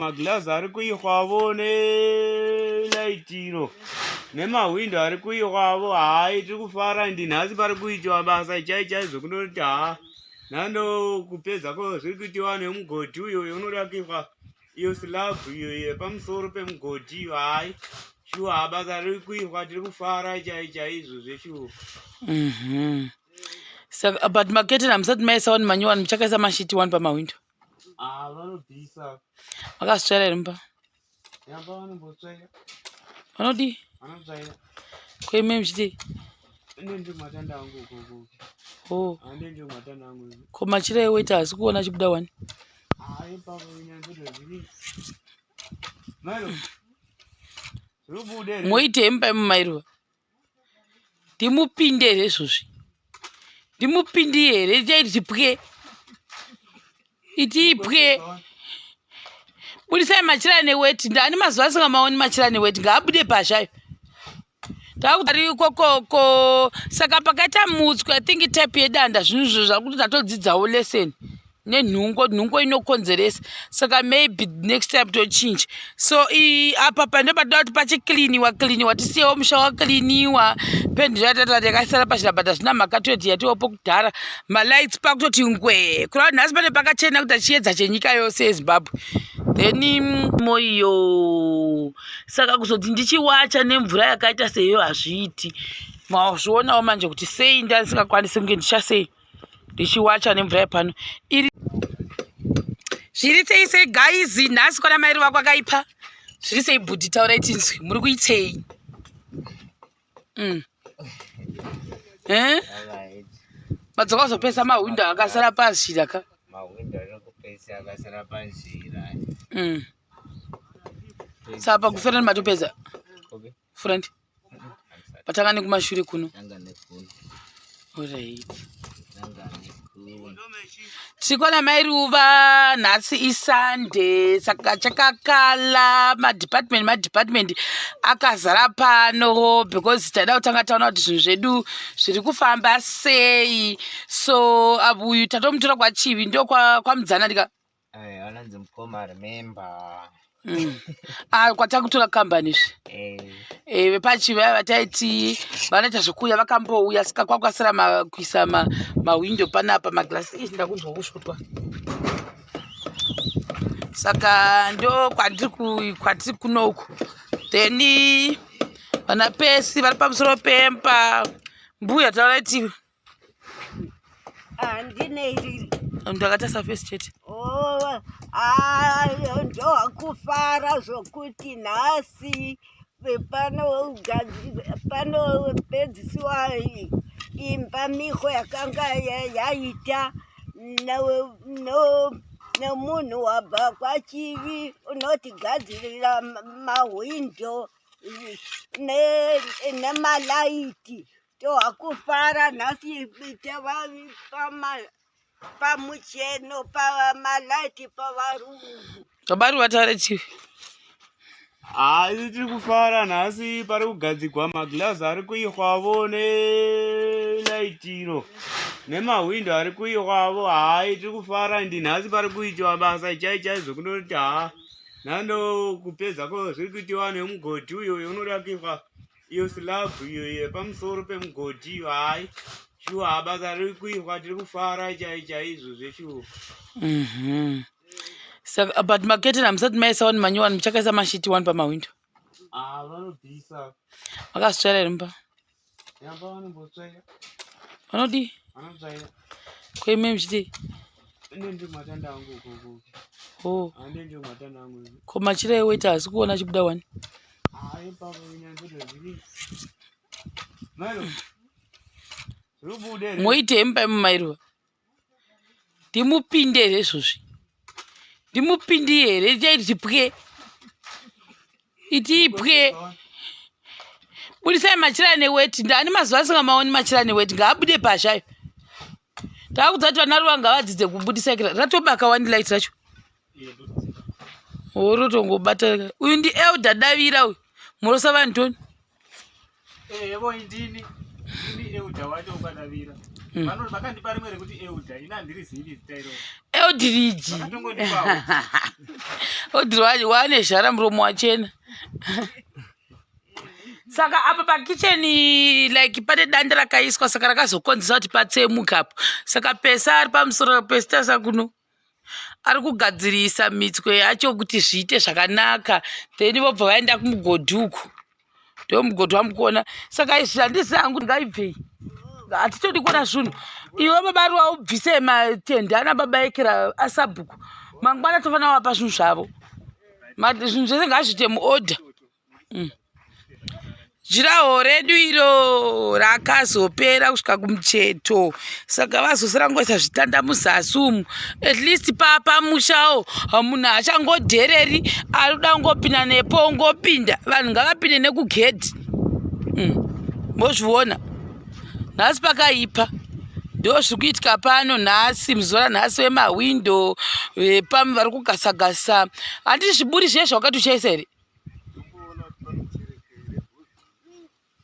Maglass ari kuikwavo nelaitiro nemawindo ari kuikwavo. Hai, tiri kufara ndinhasi pari kuitwa basa chaizvo kunoti nando kupedzako zviri kuitiwa nemugodhi uyo unoda kuikwa iyo slabhu iyo yepamusoro pemugodhi iyo. Hai, shuwa basa riri kuikwa, tiri kufara chaizvo zveshuwa. Saka but maketeni hamusati maisa wani manyowani muchakaisa mashiti wani pamawindo? Vanobvisa. Vakazvitsvaira here mumba? Yamba vanombotsvaira. Vanodii? Vanotsvaira. Kweme muchitei? Ndio matanda angu ukoko. Oh. Ndio matanda angu. Ko machira eweta hasi kuona chibuda wani? Hai, papa inyanzo zviri. Mai Ruva. Rubude. Moite mumba Mai Ruva. Ndimupinde here izvozvi. Ndimupindi here itiipwe. Itiipwe. Budisai machira neweti. Ndani mazuva asingamaoni machira neweti. Ngaabude pashayo. Takutari koko saka pakaita mutswe, I think type yedanda zvinhu zvakuti tatodzidzawo lesson nenhungo inokonzeresa. Saka maybe next time to change. So apa pande patoda kuti pachikliniwa tisiyewo musha wakliniwa. Pendi ratata yakaisara pashira bata zvina makatoti yatiwo pokudhara. Malights pakutoti ngwe. Kura nhasi pane pakachena kuti chiedza chenyika yose yeZimbabwe. Then moyo saka kuzoti ndichiwacha nemvura yakaita seyo hazviiti. Mazvionawo manje kuti sei ndasingakwanisi kunge ndichasei ndichiwacha nemvura yepano iri zviri sei guys. Nhasi kwana Mai Ruva kwakaipa zviri sei bhudhi, taura itinzwi muri kuitsei? Madzoka kuzopesa mawindo akasara pazhira ka Mawindo anokupesa akasara pazhira. Sapa kuferani matopedza. Okay. Friend. Patanga nekumashure kuno. Nanga nekuno. Alright. Nanga nekuno. Tikona Mai Ruva nhasi iSunday saka chakakala madepartment akazara pano because taida kutanga taona kuti zvinhu zvedu zviri kufamba sei. So uyu tatomutora kwachivi ndo kwamudzana ndika. Ananzi mukoma remember. Kwatakutora kambani zve pachivi vataiti vanoita zvokuuya vakambouya saka kwakwasara kuisa mawindo panapa maglasi izvi ndakunzwa kusvutwa. Saka ndo kwatiri kunoku. Then vana pesi vari pamusoro pemba. Mbuya taura itivi handinei ndakatasa fesi chete. Ndo hakufara zvokuti nhasi panopedzisiwa imba miko yakanga yaita nemunhu wabva kwachivi unotigadzirira mawindo nemalaiti. Ndo hakufara nhasi pamucheno pamalaiti pavarungu. Kabari wataura chivi? Hai, tiri kufara nhasi pari kugadzigwa maglass ari kuikwavo nelaitiro nemawindo ari kuikwavo. Hai, tiri kufara ndinhasi pari kuitwa basa chaizvo kunoti nando kupedzako zviri kuitiwa nemugodhi uyo unoda kuikwa iyo slabhu iyo yepamusoro pemugodhi iyo. Hai, shuwa basa riri kuikwa, tiri kufara chaizvo zveshuwa. Saka but maketeni hamusati maisa wani manyowani muchakaisa mashiti wani pamawindo? Vanobvisa. Vakazvitsvaira here mumba? Yamba vanombotsvaira. Vanodii? Vanotsvaira. Kweme muchitei? Ndio matanda angu ukoko. Oh. Ndio matanda angu. Ko machira eweta hasi kuona chibuda wani? Hai, papa inyanzo zviri. Mai Ruva. Rubude. Moite mumba Mai Ruva. Ndimupinde here izvozvi. Ndimupindi here itiipwe. Itiipwe. Budisai machira neweti. Ndani mazuva asingamaoni machira neweti. Ngaabude pashayo. Takuudza kuti vana Ruva ngavadzidze kubudisa ratobaka wani light racho. Rotongobata. Uyu ndi elder Davira uyu. Murosava Antoni. Yebo indini. Ini elder wacho ukadavira. Eudiriji. Eudiriji wane zhara muromo wachena. Saka apa pakicheni like pane danda rakaiswa saka rakazokonzesa kuti patsemuka apo. Saka Pesa ari pamusoro pesitasa kuno. Ari kugadzirisa mitswe yacho kuti zviite zvakanaka. Then vobva vaenda kumugodhi uku. Ndio mugodhi wamukuona. Saka izvi handisi hangu ngaibvei. Hatitodi kuona zvinhu. Iwe baba ari waubvise matende ana baba ekera asabhuku. Mangwana tofanira wapa zvinhu zvavo. Zvinhu zvese ngazviite muorder. Jiraho redu iro rakazopera kusvika kumucheto. Saka vazosara ngoisa zvitanda muzasi umu. At least pamushawo munhu achangodhereri arikuda kungopinda nepo ngopinda. Vanhu ngavapinde nekugedhi. Mozviona. Nhasi pakaipa. Ndo zviri kuitika pano nhasi muzuva ranhasi wemawindo pamwe vari kugasagasa. Handiti zviburi zveshe wakati uchaisa here?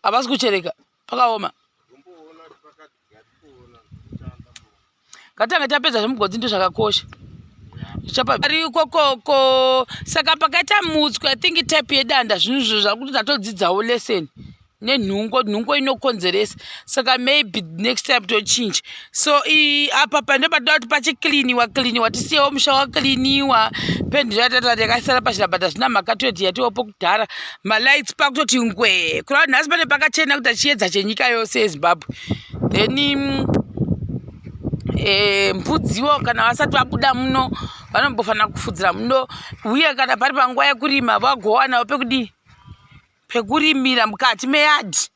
Havasi kuchereka pakaoma. Katanga tapedza zvemugodhi ndo zvakakosha. Ari kokoko saka pakaita mutswe I think type yedanda zvinhu zvakuti tatodzidzawo lesson nenhungo inokonzeresa. Saka maybe next time tochinja. So apa pande patoda kuti pachikliniwa tisiyewo musha wakliniwa. Pendi ratata yakasara pachirabhata zvina makatoti yatiwopo kudhara. Malights pakutoti ngwe. Kura nhasi pane pakachena kuti chiedza chenyika yose yeZimbabwe. Then mbudziwo kana vasati vabuda muno vanombofanira kufudzira muno. Uye kana pari panguva yekurima vagowanawo pekurimira mukati meyadhi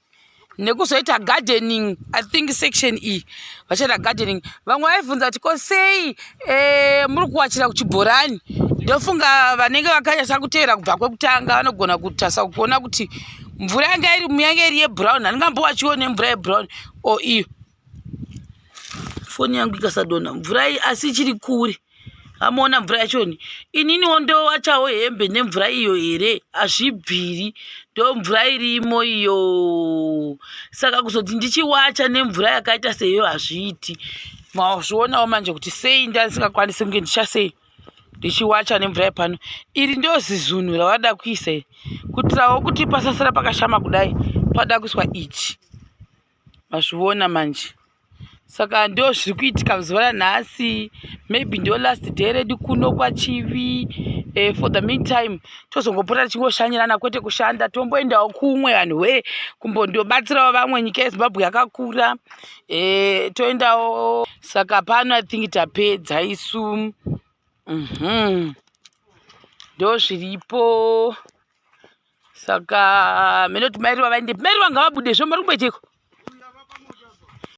nekuzoita gardening. I think section E vachaita gardening. Vamwe vaibvunza kuti ko sei muri kuwachira kuchibhorani. Ndofunga vanenge vakanyasa kuteera kubva kwekutanga vanogona kutasa kuona kuti mvura yanga iri yebrown. Handingambowachione mvura yebrown iyo. Foni yangu ikasadonha mvura iyi asi ichiri kure. Amuona mvura yachoni. Ininiwo ndowachawo hembe nemvura iyo here. Hazvibviri. Ndo mvura irimo iyo. Saka kuzoti ndichiwacha nemvura yakaita seyo hazviiti. Mazvionawo manje kuti sei ndasingakwanisi kunge ndichasei ndichiwacha nemvura yepano. Iri ndo zizunhu ravada kuisa iri. Kutirawo kuti pasasara pakashama kudai pada kuiswa ichi. Mazviona manje. Saka ndo zviri kuitika muzuva ranhasi. Maybe ndo last day redu kuno kwachivi. For the meantime tozongopota tichingoshanyirana kwete kushanda. Tomboendawo kumwe vanhu kumbondobatsirawo vamwe. Nyika yeZimbabwe yakakura. Toendawo. Saka pano I think tapedza isu. Ndo zviripo. Saka menoti Mai Ruva vaende. Mai Ruva ngavabude zvomari kumboiteko.